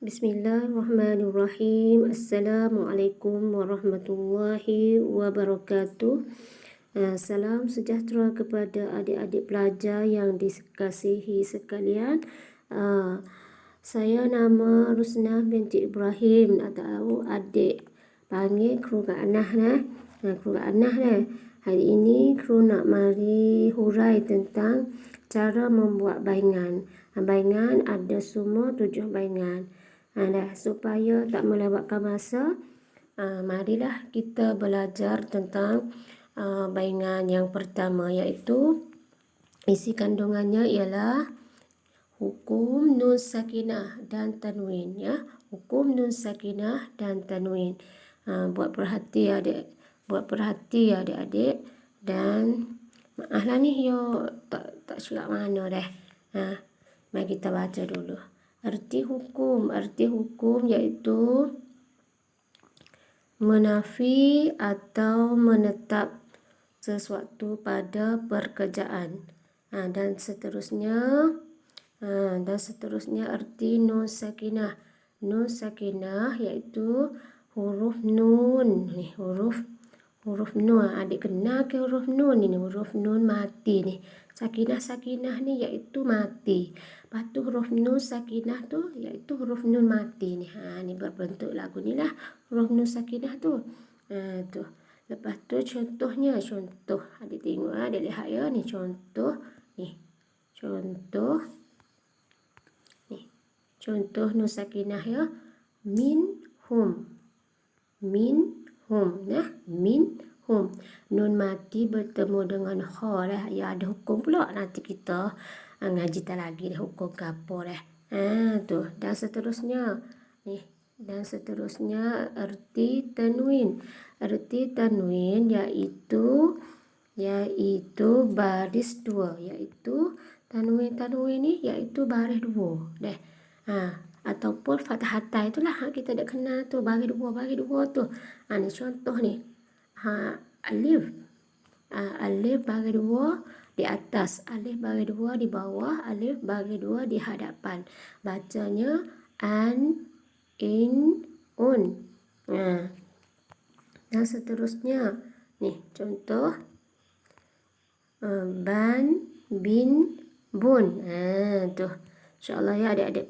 Bismillahirrahmanirrahim. Assalamualaikum warahmatullahi wabarakatuh. Salam sejahtera kepada adik-adik pelajar yang dikasihi sekalian. Saya nama Rusnah binti Ibrahim, atau adik panggil Kru Kak Anah Kru Kak Anah Hari ini Kru nak mari hurai tentang cara membuat baingan. Baingan ada semua 7 baingan. Supaya tak melewatkan masa, marilah kita belajar tentang baingan yang pertama, iaitu isi kandungannya ialah hukum nun sakinah dan tanwin, hukum nun sakinah dan tanwin. Buat perhati adik-adik, dan maaflah ni yo tak silap mana dah. Mari kita baca dulu. Arti hukum iaitu menafi atau menetap sesuatu pada pekerjaan. Dan seterusnya arti nun sakinah. Nun sakinah iaitu huruf nun. Ni huruf nun. Adik kenal ke huruf nun ini? Huruf nun mati ni. Sakinah ni iaitu mati. Lepas tu huruf nun sakinah tu iaitu huruf nun mati ni. Ni berbentuk lagu ni lah huruf nun sakinah tu. Tu. Lepas tu contohnya, adik tengok, adik lihat ya, ni contoh ni. Contoh nun sakinah ya. Min hum. Nun mati bertemu dengan ha dah. Ya ada hukum pula. Nanti kita ngaji tak lagi dah hukum ke apa dah. Tu. Dan seterusnya. Arti tanwin. Arti tanwin iaitu baris 2. Iaitu tanwin ni iaitu baris 2 dah. Ataupun fathah itulah kita dah kenal tu, baris 2 tu. Ni contoh ni. Alif baris 2 di atas, alif baris 2 di bawah, alif baris 2 di hadapan. Bacanya an, in, un. Dan seterusnya ni contoh ban, bin, bun. Tu. InsyaAllah ya adik-adik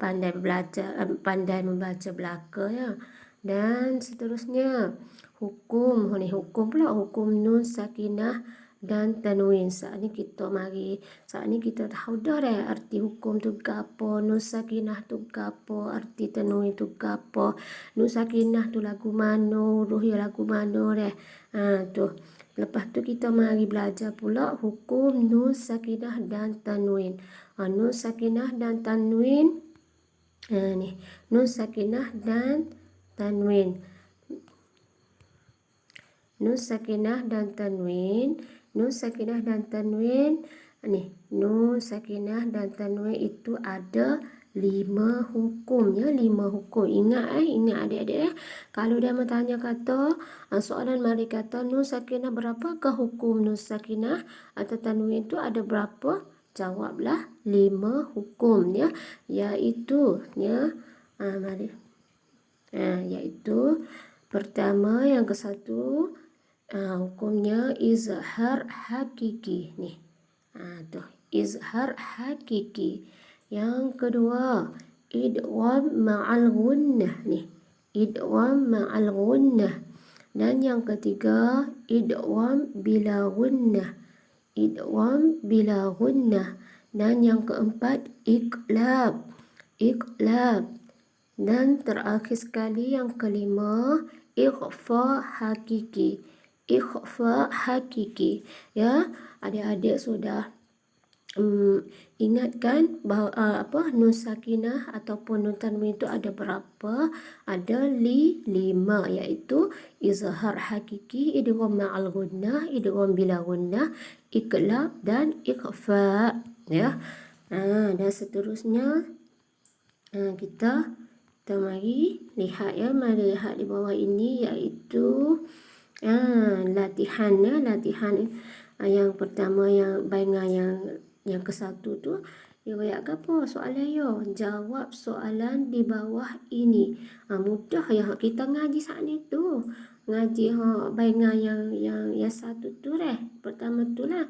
pandai membaca Belaka ya. Dan seterusnya hukum pula, hukum nun sakinah dan tanwin. Saat ni kita tahu dah arti hukum tu gapo, nun sakinah tu gapo, arti tanwin tu gapo. Nun sakinah tu lagu mano, huruf ya lagu mano dah. Tu. Lepas tu kita mari belajar pula hukum nun sakinah dan tanwin. Nun sakinah dan tanwin. Ni. Nun sakinah dan tanwin. Nun sakinah dan tanwin. Nun sakinah dan tanwin. Ni. Nun sakinah dan tanwin itu ada 5 hukum ya, 5 hukum. Ingat adik-adik kalau dia bertanya kata soalan mari kata nun sakinah berapakah hukum nun sakinah atau tanwin itu ada berapa? Jawablah 5 hukum ya. Iaitu iaitu pertama, yang ke-1 hukumnya izhar hakiki ni. Tu izhar hakiki. Yang kedua, idgham ma'al gunnah ni. Idgham ma'al gunnah. Dan yang ketiga, idgham bila gunnah. Idgham bila gunnah. Dan yang keempat, iqlab. Dan terakhir sekali yang kelima, ikhfa hakiki. Ya, adik-adik sudah ingatkan bahawa nun sakinah ataupun nun tanwin itu ada berapa? Ada 5, iaitu izhar hakiki, idgham ma'al gunnah, idgham bila gunnah, iqlab dan ikhfa ya. Dan seterusnya kita mari lihat ya, mari lihat di bawah ini, iaitu latihan yang pertama, yang baingan yang ke-1 tu Yo ya apa soalan yo? Jawab soalan di bawah ini. Mudah ya kita ngaji saat itu. Ngaji baingan yang satu tu pertama tu lah.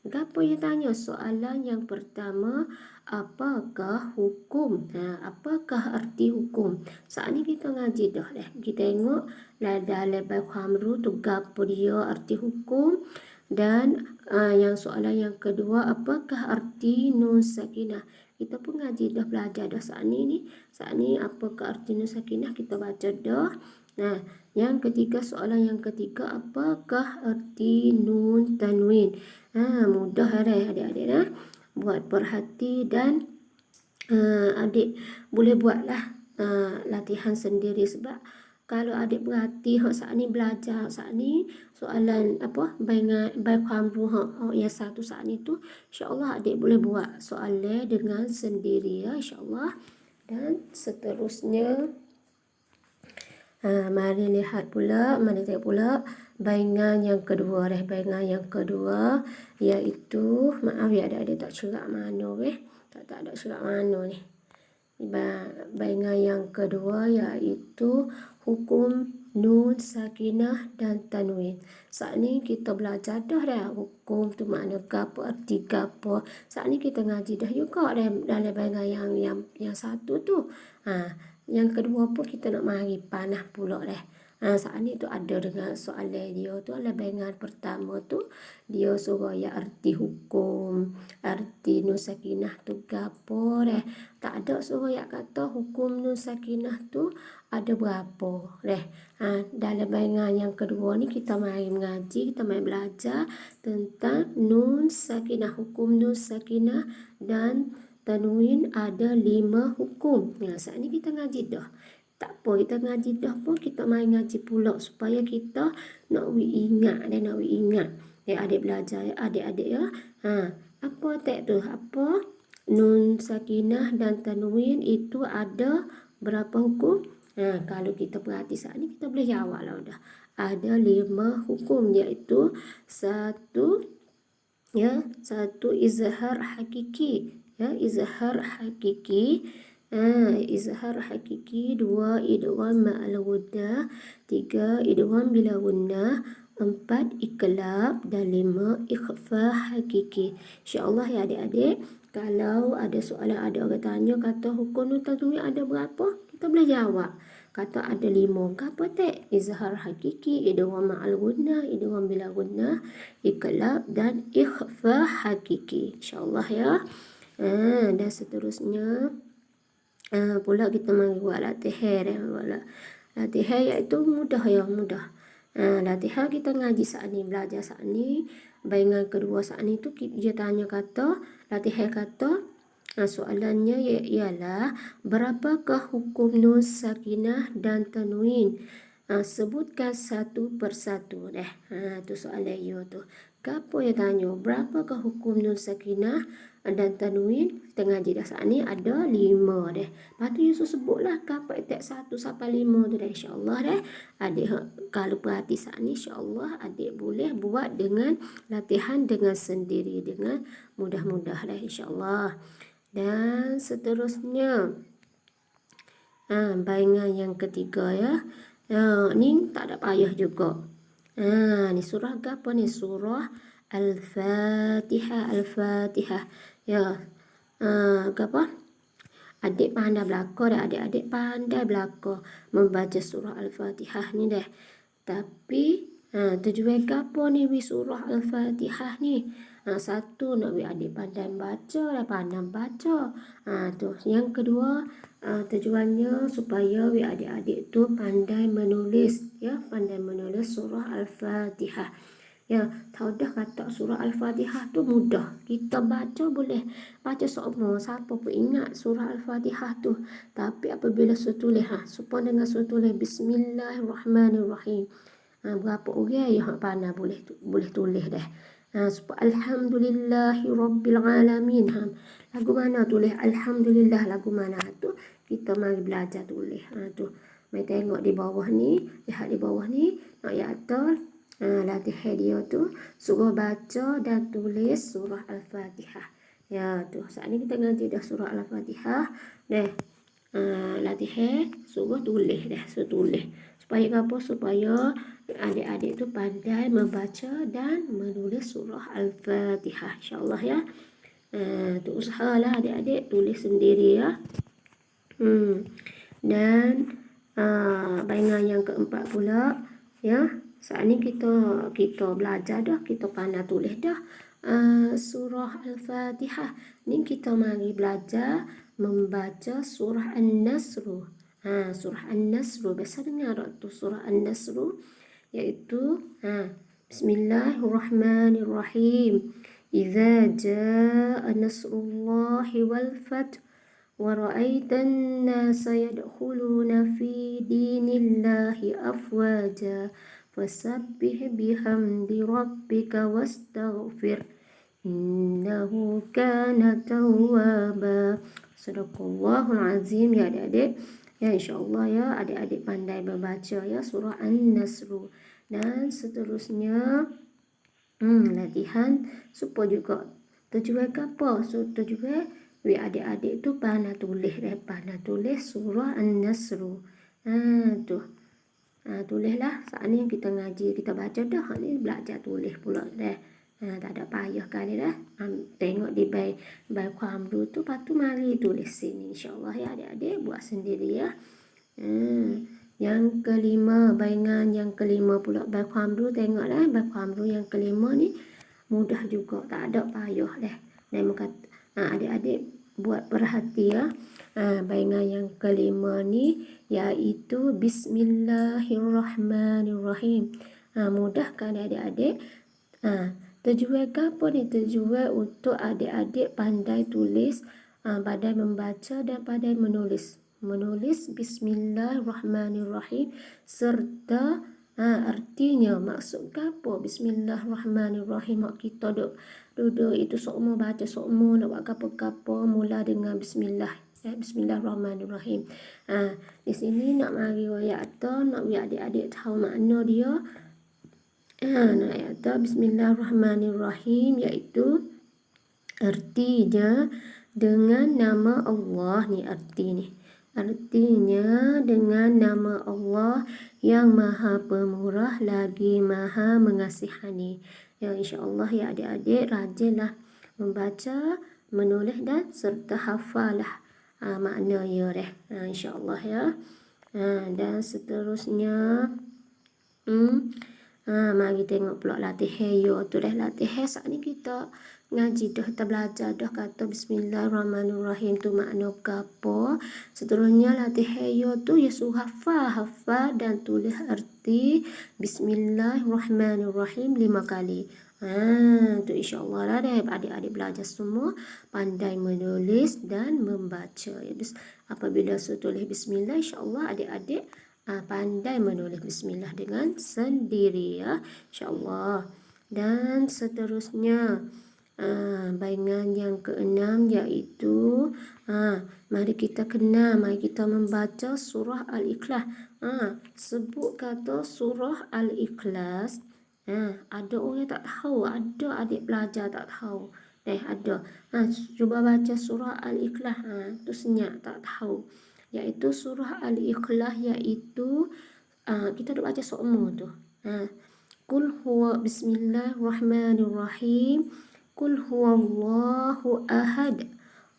Gapo ya tanya soalan yang pertama, apakah hukum? Apakah arti hukum? Saat ni kita ngaji dah deh. Kita tengok lah dalam bab khamru tu gapo dia arti hukum. Dan yang soalan yang kedua, apakah arti nun sakinah? Kita pun ngaji dah belajar dah saat ni. Saat ni apakah arti nun sakinah kita baca dah. Nah, yang ketiga soalan yang ketiga, apakah arti nun tanwin? Mudah adik-adik dah. Buat perhati dan adik boleh buatlah latihan sendiri sebab kalau adik berhati saat ni belajar saat ni soalan baik khamru yang satu saat ni tu insya-Allah adik boleh buat soalan dengan sendiri ya insya-Allah. Dan seterusnya mari lihat pula, mari tengok pula baingan yang kedua baingan yang kedua iaitu maaf ya adik-adik tak cerak mana tak ada cerak mana ni. Baingan yang kedua iaitu hukum nun sakinah dan tanwin. Saat ni kita belajar dah hukum tu makna gapo arti gapo. Saat ni kita ngaji dah juga dalam baingan yang satu tu. Yang kedua pun kita nak mari panah pula saat ni tu ada dengan soalan dia tu adalah baingan pertama tu dia suruh arti hukum, arti nun sakinah tu gapo tak ada suruh kata hukum nun sakinah tu ada berapa dalam baingan yang kedua ni kita mari mengaji, kita mari belajar tentang nun sakinah, hukum nun sakinah dan tanwin ada 5 hukum. Saat ni kita ngaji dah. Tak apa kita ngaji dah pun kita mari ngaji pula supaya kita nak ingat adik belajar adik-adik ya. Apa tak tu? Apa nun sakinah dan tanwin itu ada berapa hukum? Kalau kita perhati saat ni kita boleh jawab lah dah. Ada 5 hukum iaitu satu izhar hakiki izhar hakiki. Izhar hakiki. 2 idgham ma'al ghunna. 3 idgham bila ghunna. 4 iqlab dan 5 ikhfa hakiki. InsyaAllah ya adik-adik, kalau ada soalan ada orang tanya kata hukum nun tanwin ada berapa, kita boleh jawab. Kata ada 5, apa tak? Izhar hakiki, idgham ma'al ghunna, idgham bila ghunna, iqlab dan ikhfa hakiki. InsyaAllah ya. Dan seterusnya pula kita mari buat latihan latihan iaitu mudah latihan kita ngaji saat ni, belajar saat ni baingan kedua saat ni tu dia tanya kata latihan kata soalannya ialah berapakah hukum nun sakinah dan tanwin? Sebutkan satu persatu tu soalan dia tu. Gapo yang tanya berapakah hukum nun sakinah dan tanwin? Kita ngaji dah saat ni ada 5 Lepas tu Yusuf sebutlah gapo tak 1 sampai 5 tu insya-Allah adik kalau perhati saat ni insya-Allah adik boleh buat dengan latihan dengan sendiri dengan mudah-mudah insya-Allah. Dan seterusnya baingan yang ketiga ni tak ada payah juga. Ni surah apa ni? Surah Al-Fatihah. Apa? Adik pandai belakang adik-adik pandai belakang membaca surah Al-Fatihah ni Tapi tujuan apa ni surah Al-Fatihah ni? Satu nak adik pandai baca tu. Yang kedua tujuannya supaya adik-adik tu pandai menulis pandai menulis surah Al-Fatihah. Tahu dah kata surah Al-Fatihah tu mudah. Kita baca boleh baca semua, siapa pun ingat surah Al-Fatihah tu. Tapi apabila tulis supaya dengan tulis Bismillahirrahmanirrahim. Berapa orang yang pandai boleh tulis Alhamdulillahirabbilalamin. Lagu mana tulis Alhamdulillah, lagu mana tu kita mari belajar tulis tu. Mari tengok di bawah ni, lihat di bawah ni ayat latihan dia tu suruh baca dan tulis surah Al-Fatihah. Ya, tu. Saat ni kita ngaji dah surah Al-Fatihah. Dah. Latihan suruh tulis dah. Suruh tulis. Supaya apa? Supaya adik-adik tu pandai membaca dan menulis surah Al-Fatihah. InsyaAllah ya. Tu usahalah adik-adik tulis sendiri ya. Dan bayangan yang keempat pula ya. Saat ni kita belajar dah, kita pandai tulis dah surah Al-Fatihah. Ni kita mari belajar membaca surah An-Nasr. Surah An-Nasr biasa dengar tu surah An-Nasr, iaitu Bismillahirrahmanirrahim. Idza jaa nasrullahi wal fath wa ra'aitan nasa yadkhuluna fi dinillahi afwaja fasabbih bihamdi rabbika wastaghfir innahu kana tawwaba. Sadaqallahul azim ya adik-adik. Ya insyaAllah ya adik-adik pandai membaca ya surah An-Nasr. Dan seterusnya latihan supaya juga tujuan apa? So tujuan adik-adik tu pandai tulis surah An-Nasr. Tu. Tulislah. Saat ni kita ngaji, kita baca dah. Ni belajar tulis pula dah. Tak ada payah kali dah. Tengok di bai kuam tu, lepas tu mari tulis sini. InsyaAllah ya adik-adik buat sendiri ya. Yang kelima, bayangan yang kelima pula bai kuam tu, tengoklah bai kuam tu yang kelima ni mudah juga, tak ada payah dah. Dan adik-adik buat perhati ya. Bayangan yang kelima ni iaitu Bismillahirrahmanirrahim. Mudah kan adik-adik? Tujuan apa ni? Tujuan untuk adik-adik pandai tulis, pandai membaca dan pandai menulis. Menulis Bismillahirrahmanirrahim serta artinya, maksud apa Bismillahirrahmanirrahim. Mak kita duduk itu sokmo baca sokmo nak buat apa-apa mula dengan Bismillah. Bismillahirrahmanirrahim. Di sini nak mari ayat tu, nak biar adik-adik tahu makna dia. Ayat Bismillahirrahmanirrahim iaitu artinya dengan nama Allah ni artinya dengan nama Allah yang Maha Pemurah lagi Maha Mengasihani. Ya insya-Allah ya adik-adik rajinlah membaca, menulis dan serta hafallah makna ya insya-Allah ya. Dan seterusnya mari tengok pula latihan yo tu dah. Latihan saat ni kita ngaji dah, kita belajar dah kata Bismillahirrahmanirrahim tu makna apa. Seterusnya latihan yo tu suruh hafal dan tulis arti Bismillahirrahmanirrahim 5 kali. Tu insyaAllah lah dah adik-adik belajar semua pandai menulis dan membaca. Apabila suruh tulis Bismillah, insyaAllah adik-adik pandai menulis Bismillah dengan sendiri ya insyaAllah. Dan seterusnya bayangan yang keenam iaitu mari kita kenal, mari kita membaca surah Al-Ikhlas. Sebut kata surah Al-Ikhlas. Ada orang tak tahu, ada adik belajar tak tahu. Ada. Cuba baca surah Al-Ikhlas. Tu senyap tak tahu. Iaitu surah Al-Ikhlas iaitu kita duk baca semua tu. Qul huwa Bismillahirrahmanirrahim. Qul huwallahu ahad.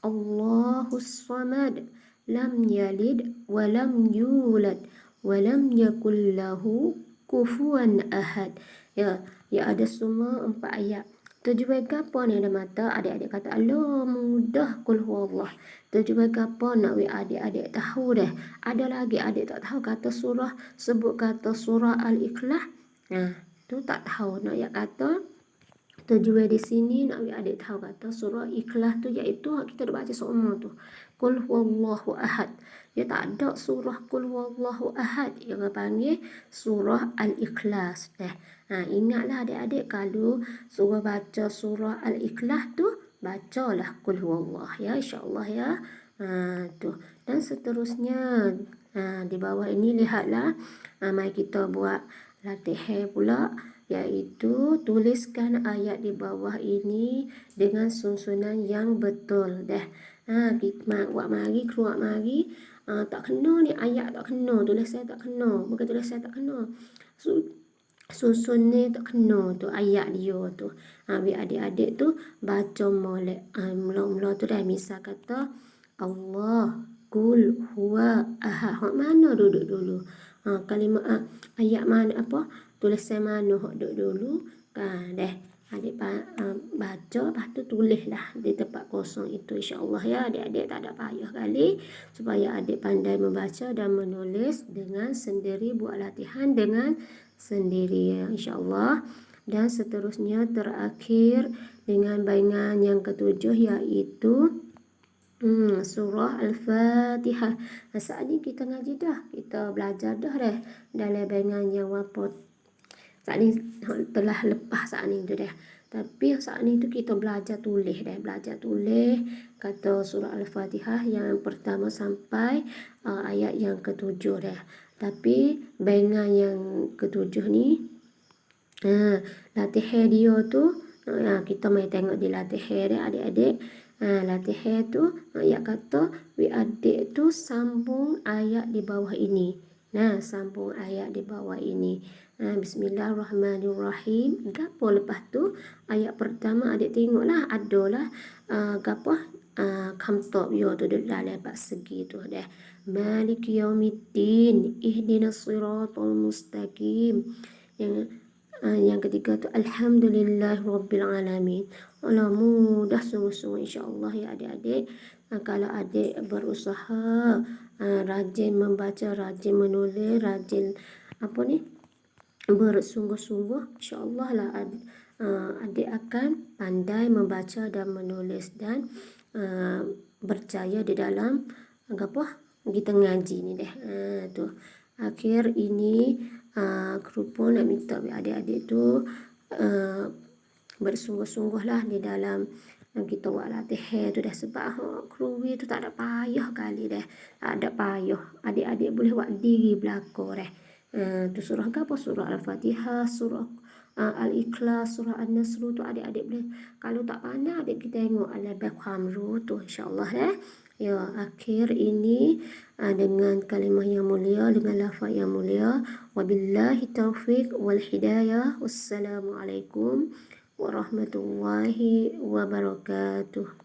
Allahus samad. Lam yalid wa lam yulad wa lam yakul lahu kufuwan ahad. Ya ada semua 4 ayat. Tujuan apa ni ada mata adik-adik kata Allah mudah qul huwallah. Tujuan apa nak adik-adik tahu dah. Ada lagi adik tak tahu kata surah, sebut kata surah Al-Ikhlas. Tu tak tahu nak kata. Tujuan di sini nak adik tahu kata surah Ikhlas tu iaitu kita dah baca semua tu. Qul huwallahu ahad. Dia tak ada surah Qul huwallahu ahad. Yang panggil surah Al-Ikhlas. Ingatlah adik-adik kalau suruh baca surah Al-Ikhlas tu, bacalah Qul huwallah ya insya-Allah ya. Tu. Dan seterusnya di bawah ini lihatlah, mari kita buat latihan pula. Iaitu tuliskan ayat di bawah ini dengan susunan yang betul dah. Wak mari keluar mari tak kena ni ayat, tak kena tulis saya, tak kena bukan tulis saya, tak kena susun ni tak kena tu ayat dia tu. Biar adik-adik tu baca molek. Mula-mula tu dah misal kata Allah kul huwa ahad. Hak mana duduk dulu? Kalimah ayat mana apa? Tulisan mana hak duduk dulu? Dah adik baca, lepas tu tulislah di tempat kosong itu, insya-Allah ya adik-adik, tak ada payah kali, supaya adik pandai membaca dan menulis dengan sendiri, buat latihan dengan sendiri ya, insya-Allah. Dan seterusnya terakhir dengan bayangan yang ketujuh, iaitu surah Al-Fatihah. Saat ni kita ngaji dah, kita belajar dah dalam bayangan yang wapot. Saat ni telah lepas saat ni tu dah. Tapi saat ni tu kita belajar tulis dah. Belajar tulis kata surah Al-Fatihah yang pertama sampai ayat yang ketujuh dah. Tapi bayangan yang ketujuh ni latihan dia tu kita mai tengok di latihan dia adik-adik. Latihan tu ayat kata adik tu sambung ayat di bawah ini. Sambung ayat di bawah ini. Bismillahirrahmanirrahim. Gapo lepas tu ayat pertama adik tengoklah adalah gapo kamtok yo tu dalam bab segi tu dah. Maliki yaumiddin ihdinas siratal mustaqim. Yang ketiga tu alhamdulillahirabbil alamin. Mudah sungguh-sungguh insya-Allah ya adik-adik. Kalau adik berusaha rajin membaca, rajin menulis, rajin bersungguh-sungguh, insya-Allah lah adik akan pandai membaca dan menulis dan berjaya di dalam kita ngaji ni dah. Tu akhir ini kerupuk nak minta adik-adik tu bersungguh-sungguhlah di dalam kita buat latihan tu dah, sebab keruwi tu tak ada payah kali dah, tak ada payah, adik-adik boleh buat diri belakang dah. Tu surah apa? Surah Al-Fatihah, surah Al-Ikhlas, surah An-Nasr tu adik-adik boleh. Kalau tak pandai adik kita tengok Al-Baqarah Khamru tu, insya-Allah ya. Akhir ini dengan kalimah yang mulia, dengan lafaz yang mulia. Wabillahi taufiq wal hidayah. Wassalamualaikum warahmatullahi wabarakatuh.